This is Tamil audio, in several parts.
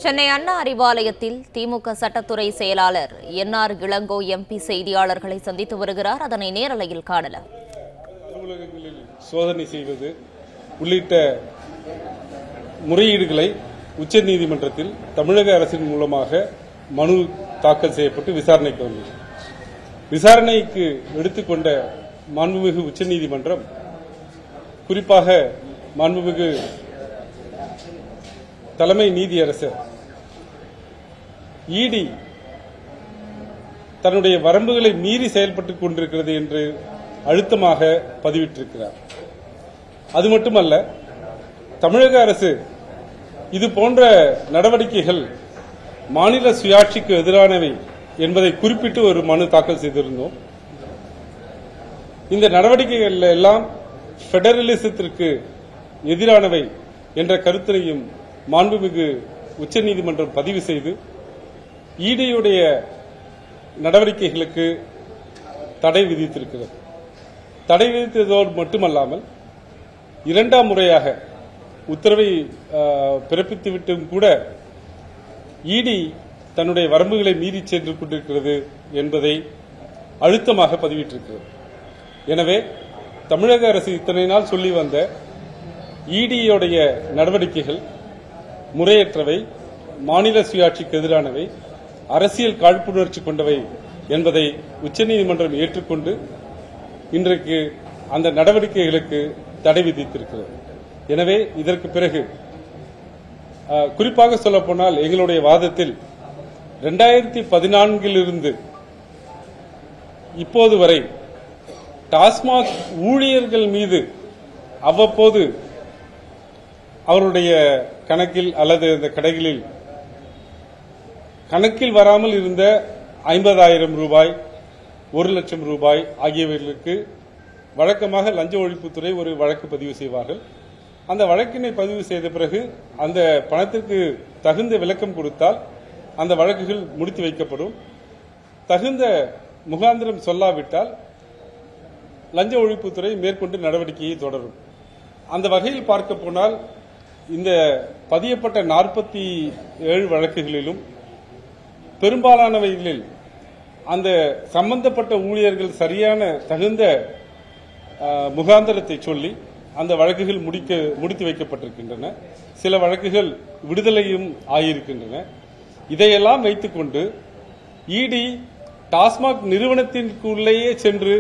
சென்னை அண்ணா அறிவாலயத்தில் திமுக சட்டத்துறை செயலாளர் என்ஆர் இளங்கோ எம்பி செய்தியாளர்களை சந்தித்து வருகிறார். அதனை நேரலையில் காணலாம். அலுவலகங்களில் சோதனை செய்வது உள்ளிட்ட முறையீடுகளை உச்சநீதிமன்றத்தில் தமிழக அரசின் மூலமாக மனு தாக்கல் செய்யப்பட்டு விசாரணைக்கு வந்தது. விசாரணைக்கு எடுத்துக்கொண்ட மாண்புமிகு உச்சநீதிமன்றம் குறிப்பாக மாண்புமிகு தலைமை நீதியரசர் இடி தன்னுடைய வரம்புகளை மீறி செயல்பட்டுக் கொண்டிருக்கிறது என்று அழுத்தமாக பதிவிட்டிருக்கிறார். அது மட்டுமல்ல, தமிழக அரசு இது போன்ற நடவடிக்கைகள் மாநில சுயாட்சிக்கு எதிரானவை என்பதை குறிப்பிட்டு ஒரு மனு தாக்கல் செய்திருந்தோம். இந்த நடவடிக்கைகள் எல்லாம் பெடரலிசத்திற்கு எதிரானவை என்ற கருத்தினையும் மாண்புமிகு உச்சநீதிமன்றம் பதிவு செய்து ஈடியுடைய நடவடிக்கைகளுக்கு தடை விதித்திருக்கிறது. தடை விதித்ததோடு மட்டுமல்லாமல் இரண்டாம் முறையாக உத்தரவை பிறப்பித்துவிட்டும் கூட இடி தன்னுடைய வரம்புகளை மீறி சென்று கொண்டிருக்கிறது என்பதை அழுத்தமாக பதிவிட்டிருக்கிறது. எனவே தமிழக அரசு இத்தனை நாள் சொல்லி வந்த இடியுடைய நடவடிக்கைகள் முறையற்றவை, மாநில சுயாட்சிக்கு எதிரானவை, அரசியல் காழ்ப்புணர்ச்சி கொண்டவை என்பதை உச்சநீதிமன்றம் ஏற்றுக்கொண்டு இன்றைக்கு அந்த நடவடிக்கைகளுக்கு தடை விதித்திருக்கிறது. எனவே இதற்கு பிறகு குறிப்பாக சொல்லப்போனால் எங்களுடைய வாதத்தில் 2014 இப்போது வரை டாஸ்மாக் ஊழியர்கள் மீது அவ்வப்போது அவருடைய கணக்கில் அல்லது இந்த கடைகளில் கணக்கில் வராமல் இருந்த 50,000 ரூபாய், 1 லட்சம் ரூபாய் ஆகியவர்களுக்கு வழக்கமாக லஞ்ச ஒழிப்புத்துறை ஒரு வழக்கு பதிவு செய்வார்கள். அந்த வழக்கினை பதிவு செய்த பிறகு அந்த பணத்திற்கு தகுந்த விளக்கம் கொடுத்தால் அந்த வழக்குகள் முடித்து வைக்கப்படும். தகுந்த முகாந்திரம் சொல்லாவிட்டால் லஞ்ச ஒழிப்புத்துறை மேற்கொண்டு நடவடிக்கையை தொடரும். அந்த வகையில் பார்க்க போனால் இந்த பதியப்பட்ட 47 வழக்குகளிலும் பெரும்பாலானவைகளில் அந்த சம்பந்தப்பட்ட ஊழியர்கள் சரியான தகுந்த முகாந்திரத்தை சொல்லி அந்த வழக்குகள் முடித்து வைக்கப்பட்டிருக்கின்றன. சில வழக்குகள் விடுதலையும் ஆகியிருக்கின்றன. இதையெல்லாம் வைத்துக்கொண்டு இடி டாஸ்மாக் நிறுவனத்திற்குள்ளேயே சென்று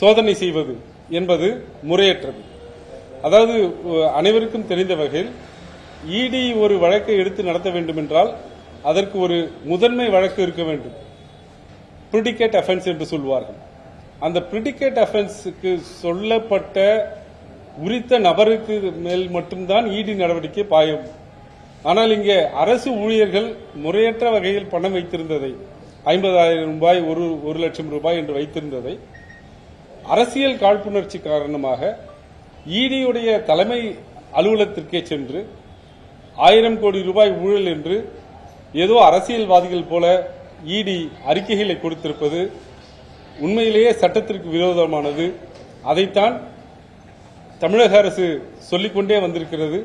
சோதனை செய்வது என்பது முறையற்றது. அதாவது அனைவருக்கும் தெரிந்த வகையில் இடி ஒரு வழக்கை எடுத்து நடத்த வேண்டும் என்றால் அதற்கு ஒரு முதன்மை வழக்கு இருக்க வேண்டும். பிரிடிகேட் அஃபென்ஸ் என்று சொல்வார்கள். அந்த பிரிடிகேட் அஃபென்ஸுக்கு சொல்லப்பட்ட உரித்த நபருக்கு மேல் மட்டும்தான் இடி நடவடிக்கை பாயும். ஆனால் இங்கே அரசு ஊழியர்கள் முறையற்ற வகையில் பணம் வைத்திருந்ததை 50,000 ரூபாய், 1 லட்சம் ரூபாய் என்று வைத்திருந்ததை அரசியல் காழ்ப்புணர்ச்சி காரணமாக இடியுடைய தலைமை அலுவலகத்திற்கே சென்று 1000 கோடி ரூபாய் ஊழல் என்று ஏதோ அரசியல்வாதிகள் போல இடி அறிக்கைகளை கொடுத்திருப்பது உண்மையிலேயே சட்டத்திற்கு விரோதமானது. அதைத்தான் தமிழக அரசு சொல்லிக்கொண்டே வந்திருக்கிறது.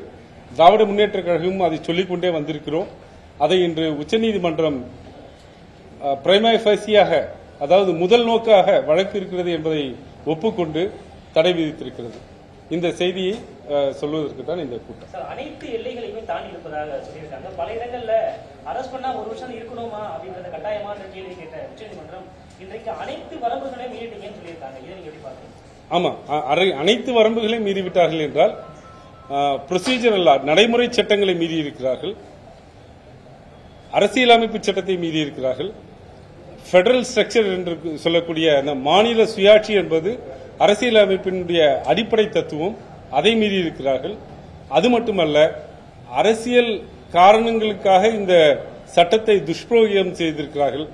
திராவிட முன்னேற்ற கழகமும் அதை சொல்லிக்கொண்டே வந்திருக்கிறோம். அதை இன்று உச்சநீதிமன்றம் பிரைமா ஃபேசியாக, அதாவது முதல் நோக்காக வழக்கு இருக்கிறது என்பதை ஒப்புக்கொண்டு தடை விதித்திருக்கிறது. இந்த செய்தியை சொல்வதற்கு தான் இந்த கூட்டம். அனைத்து எல்லைகளையுமே தாண்டி இருப்பதாக சொல்லியிருக்காங்க. பல இடங்கள்ல அரசு பண்ணா 1 வருஷம் இருக்கணுமா அப்படின்றத கட்டாயமான கேள்வி கேட்ட உச்சநீதிமன்றம் இன்றைக்கு அனைத்து வரம்புகளையும் மீறிட்டீங்கன்னு சொல்லியிருக்காங்க. இதை நீங்க எப்படி பாக்குறீங்க? ஆமா, அனைத்து வரம்புகளையும் மீறிவிட்டார்கள் என்றால் ப்ரொசீஜரல் நடைமுறை சட்டங்களை மீறி இருக்கிறார்கள், அரசியலமைப்பு சட்டத்தை மீறி இருக்கிறார்கள், பெடரல் ஸ்ட்ரக்சர் என்று சொல்லக்கூடிய அந்த மாநில சுயாட்சி என்பது அரசியலமைப்பினுடைய அடிப்படை தத்துவம், அதை மீறி இருக்கிறார்கள். அது மட்டுமல்ல, அரசியல் காரணங்களுக்காக இந்த சட்டத்தை துஷ்பிரயோகம் செய்திருக்கிறார்கள்.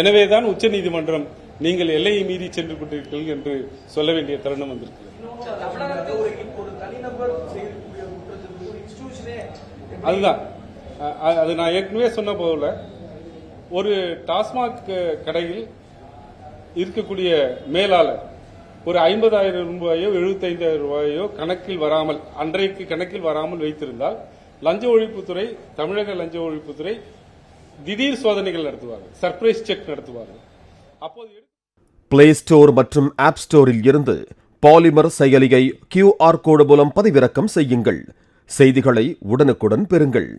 எனவேதான் உச்சநீதிமன்றம் நீங்கள் எல்லையை மீறி சென்று கொண்டிருக்கிறீர்கள் என்று சொல்ல வேண்டிய தருணம் வந்திருக்கிறது. அதுதான் அது நான் ஏற்கனவே சொன்ன போல ஒரு டாஸ்மாக் கடையில் இருக்கக்கூடிய மேலாளர் ஒரு 50,000 ரூபாயோ 75,000 ரூபாயோ கணக்கில் வராமல், அன்றைக்கு கணக்கில் வராமல் வைத்திருந்தால் லஞ்ச ஒழிப்புத்துறை, தமிழக லஞ்ச ஒழிப்புத்துறை திடீர் சோதனைகள் நடத்துவார்கள், சர்ப்ரைஸ் செக் நடத்துவார்கள். அப்போது பிளே ஸ்டோர் மற்றும் ஆப் ஸ்டோரில் இருந்து பாலிமர் செயலியை QR கோடு மூலம் பதிவிறக்கம் செய்யுங்கள். செய்திகளை உடனுக்குடன் பெறுங்கள்.